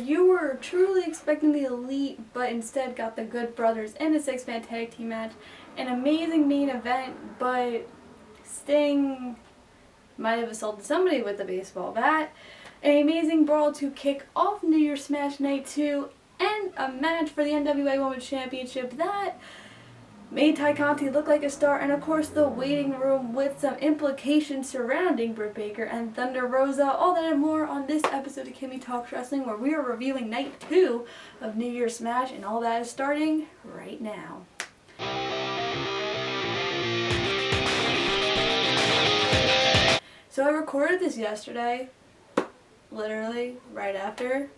you were truly expecting the Elite, but instead got the Good Brothers in a 6-man tag team match. An amazing main event, but Sting might have assaulted somebody with a baseball bat. An amazing brawl to kick off New Year's Smash Night 2, and a match for the NWA Women's Championship that made Ty Conti look like a star, and of course the waiting room with some implications surrounding Britt Baker and Thunder Rosa. All that and more on this episode of Kimmy Talks Wrestling, where we are reviewing Night 2 of New Year's Smash, and all that is starting right now. So I recorded this yesterday, literally right after.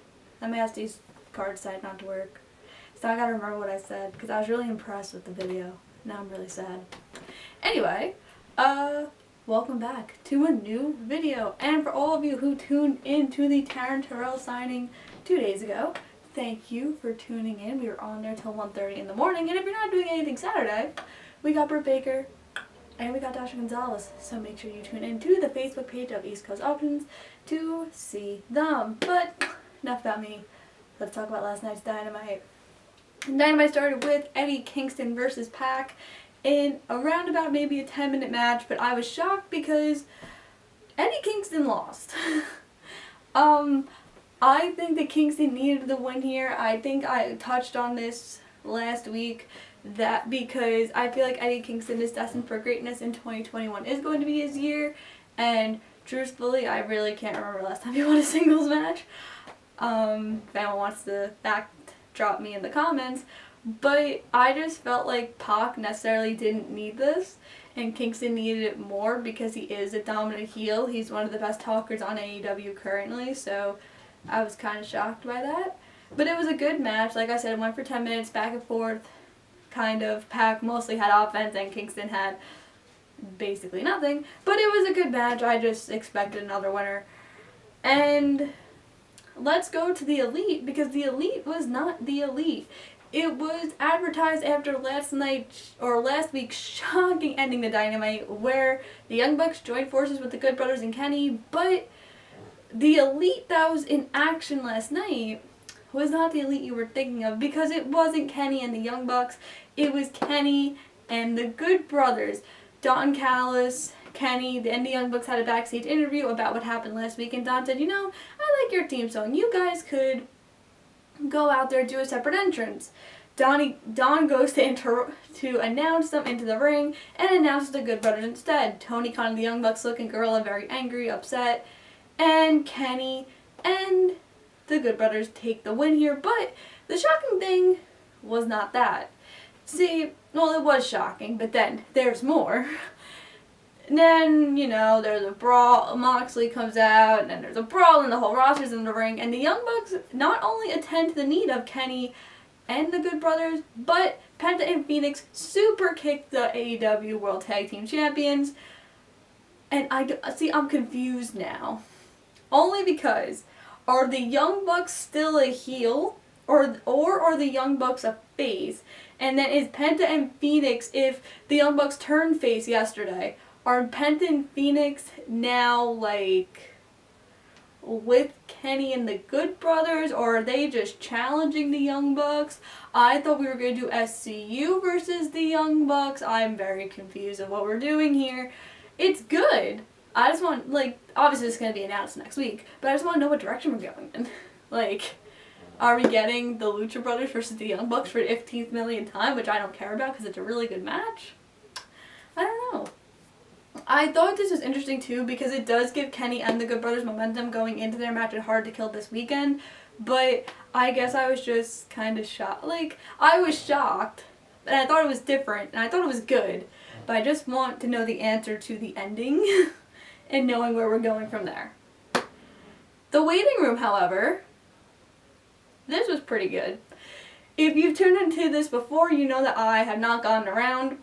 Let me ask these cards decided not to work. So I gotta remember what I said, because I was really impressed with the video. Now I'm really sad. Anyway, welcome back to a new video. And for all of you who tuned in to the Taryn Terrell signing 2 days ago, thank you for tuning in. We were on there till 1:30 in the morning. And if you're not doing anything Saturday, we got Britt Baker and we got Dasha Gonzalez. So make sure you tune in to the Facebook page of East Coast Options to see them. But enough about me. Let's talk about last night's Dynamite. Dynamite started with Eddie Kingston versus Pac in around about maybe a 10-minute match, but I was shocked because Eddie Kingston lost. I think that Kingston needed the win here. I think I touched on this last week, that because I feel like Eddie Kingston is destined for greatness and 2021 is going to be his year, and truthfully I really can't remember the last time he won a singles match. If anyone wants to drop me in the comments, but I just felt like Pac necessarily didn't need this, and Kingston needed it more because he is a dominant heel. He's one of the best talkers on AEW currently, so I was kind of shocked by that. But it was a good match. Like I said, it went for 10 minutes, back and forth, kind of. Pac mostly had offense and Kingston had basically nothing, but it was a good match. I just expected another winner. And let's go to the Elite, because the Elite was not the Elite. It was advertised after last week's shocking ending to Dynamite, where the Young Bucks joined forces with the Good Brothers and Kenny, but the Elite that was in action last night was not the Elite you were thinking of, because it wasn't Kenny and the Young Bucks, it was Kenny and the Good Brothers. Don Callis, Kenny, and the Young Bucks had a backstage interview about what happened last week, and Don said, you know, I like your theme song. You guys could go out there and do a separate entrance. Don goes to announce them into the ring and announces the Good Brothers instead. Tony Khan and the Young Bucks looking gorilla, very angry, upset, and Kenny and the Good Brothers take the win here. But the shocking thing was not that. See, well, it was shocking, but then there's more. And then, you know, there's a brawl, Moxley comes out, and then there's a brawl, and the whole roster's in the ring, and the Young Bucks not only attend to the need of Kenny and the Good Brothers, but Penta and Phoenix super kick the AEW World Tag Team Champions. And I'm confused now. Only because, are the Young Bucks still a heel, or are the Young Bucks a face? And then is Penta and Phoenix, if the Young Bucks turned face yesterday, are Penta and Phoenix now, like, with Kenny and the Good Brothers, or are they just challenging the Young Bucks? I thought we were going to do SCU versus the Young Bucks. I'm very confused of what we're doing here. It's good. I just want, like, obviously it's going to be announced next week, but I just want to know what direction we're going in. Like, are we getting the Lucha Brothers versus the Young Bucks for the 15th millionth time, which I don't care about because it's a really good match? I don't know. I thought this was interesting too, because it does give Kenny and the Good Brothers momentum going into their match at Hard to Kill this weekend, but I guess I was just kind of shocked. Like, I was shocked, and I thought it was different, and I thought it was good, but I just want to know the answer to the ending and knowing where we're going from there. The waiting room, however, this was pretty good. If you've tuned into this before, you know that I have not gotten around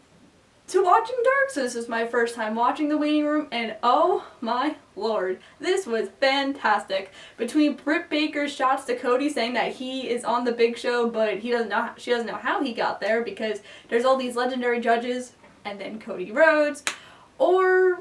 to watching Dark, so this is my first time watching the waiting room, and oh my lord, this was fantastic. Between Britt Baker's shots to Cody saying that he is on the big show, but she doesn't know how he got there because there's all these legendary judges, and then Cody Rhodes, or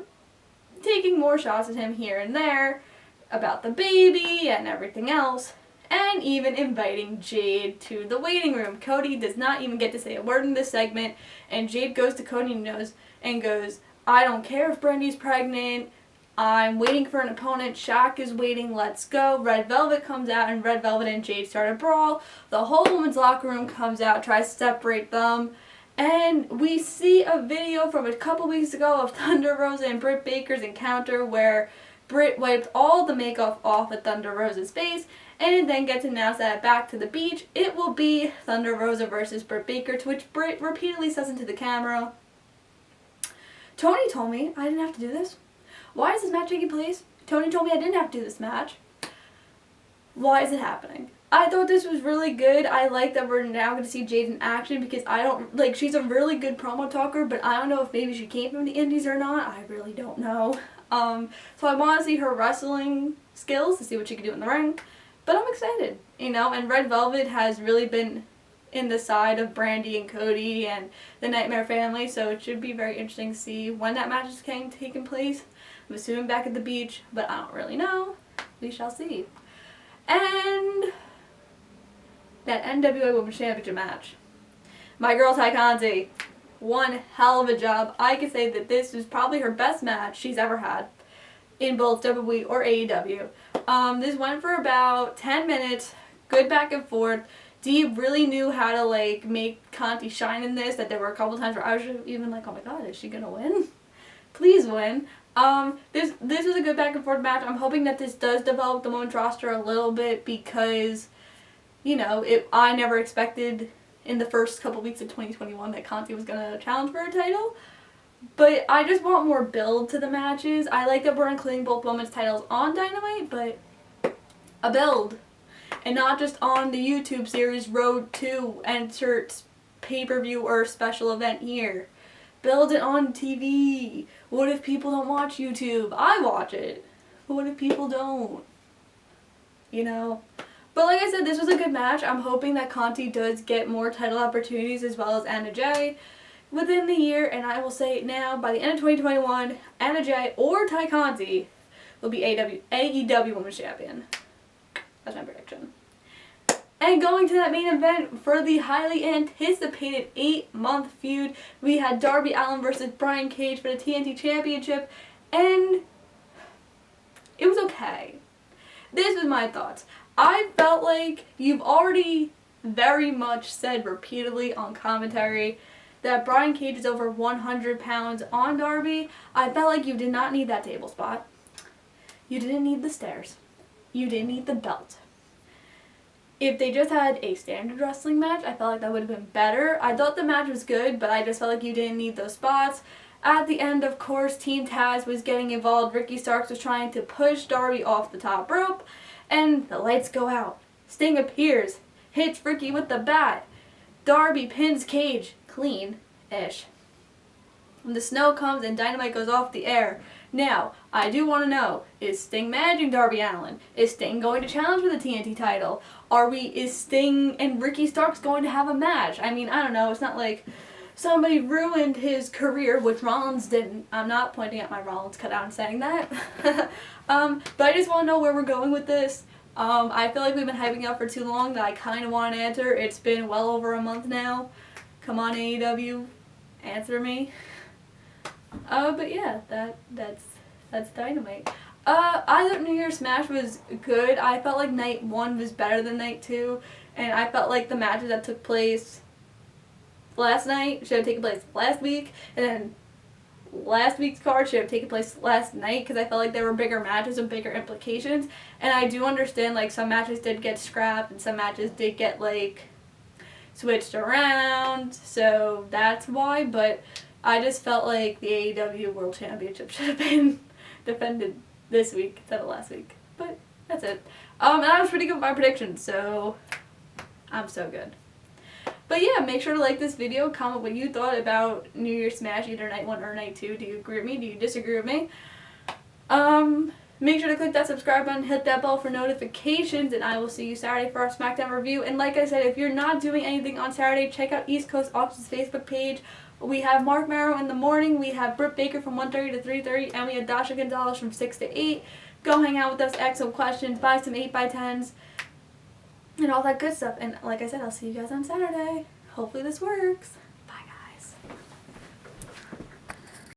taking more shots at him here and there about the baby and everything else. and even inviting Jade to the waiting room. Cody does not even get to say a word in this segment, and Jade goes to Cody and goes, I don't care if Brandy's pregnant. I'm waiting for an opponent. Shaq is waiting. Let's go. Red Velvet comes out, and Red Velvet and Jade start a brawl. The whole women's locker room comes out, tries to separate them. And we see a video from a couple weeks ago of Thunder Rosa and Britt Baker's encounter where Britt wiped all the makeup off of Thunder Rosa's face, and it then gets announced that at Back to the Beach, it will be Thunder Rosa versus Britt Baker, to which Britt repeatedly says into the camera, Tony told me I didn't have to do this. Why is this match taking place? Tony told me I didn't have to do this match. Why is it happening? I thought this was really good. I like that we're now going to see Jade in action because she's a really good promo talker, but I don't know if maybe she came from the indies or not. I really don't know. So I want to see her wrestling skills to see what she can do in the ring. But I'm excited, and Red Velvet has really been in the side of Brandy and Cody and the Nightmare family, so it should be very interesting to see when that match is taking place. I'm assuming Back at the Beach, but I don't really know. We shall see. And that NWA Women's Championship match. My girl Ty Conti, one hell of a job. I could say that this was probably her best match she's ever had in both WWE or AEW. This went for about 10 minutes, good back and forth. Dee really knew how to make Conti shine in this, that there were a couple times where I was even like, oh my god, is she gonna win? Please win. This was a good back and forth match. I'm hoping that this does develop the women's roster a little bit because, I never expected in the first couple weeks of 2021 that Conti was going to challenge for a title. But I just want more build to the matches. I like that we're including both women's titles on Dynamite, but a build. And not just on the YouTube series Road to insert pay-per-view or special event here. Build it on TV. What if people don't watch YouTube? I watch it. But what if people don't? But like I said, this was a good match. I'm hoping that Conti does get more title opportunities as well as Anna Jay within the year. And I will say it now, by the end of 2021, Anna Jay or Ty Conti will be AEW Women's Champion. That's my prediction. And going to that main event for the highly anticipated 8-month feud, we had Darby Allin versus Brian Cage for the TNT Championship, and it was okay. This was my thoughts. I felt like you've already very much said repeatedly on commentary that Brian Cage is over 100 pounds on Darby. I felt like you did not need that table spot. You didn't need the stairs. You didn't need the belt. If they just had a standard wrestling match, I felt like that would have been better. I thought the match was good, but I just felt like you didn't need those spots. At the end, of course, Team Taz was getting involved. Ricky Starks was trying to push Darby off the top rope, and the lights go out. Sting appears, hits Ricky with the bat. Darby pins Cage, clean-ish. The snow comes and Dynamite goes off the air. Now, I do want to know, is Sting managing Darby Allin? Is Sting going to challenge for the TNT title? Is Sting and Ricky Starks going to have a match? I mean, I don't know. It's not like somebody ruined his career, which Rollins didn't. I'm not pointing at my Rollins cutout and saying that. But I just want to know where we're going with this. I feel like we've been hyping up for too long that I kind of want an answer. It's been well over a month now. Come on, AEW. Answer me. But yeah, that's Dynamite. I thought New Year's Smash was good. I felt like night 1 was better than night 2, and I felt like the matches that took place last night should have taken place last week, and then last week's card should have taken place last night because I felt like there were bigger matches and bigger implications. And I do understand some matches did get scrapped and some matches did get switched around, so that's why. But I just felt like the AEW World Championship should have been defended this week instead of last week. But that's it. And I was pretty good with my predictions, so I'm so good. But yeah, make sure to like this video, comment what you thought about New Year's Smash, either night 1 or night 2. Do you agree with me? Do you disagree with me? Make sure to click that subscribe button, hit that bell for notifications, and I will see you Saturday for our SmackDown review. And like I said, if you're not doing anything on Saturday, check out East Coast Options Facebook page. We have Mark Marrow in the morning, we have Britt Baker from 1:30 to 3:30, and we have Dasha Gonzalez from 6 to 8. Go hang out with us, ask some questions, buy some 8x10s. and all that good stuff. And like I said, I'll see you guys on Saturday. Hopefully this works.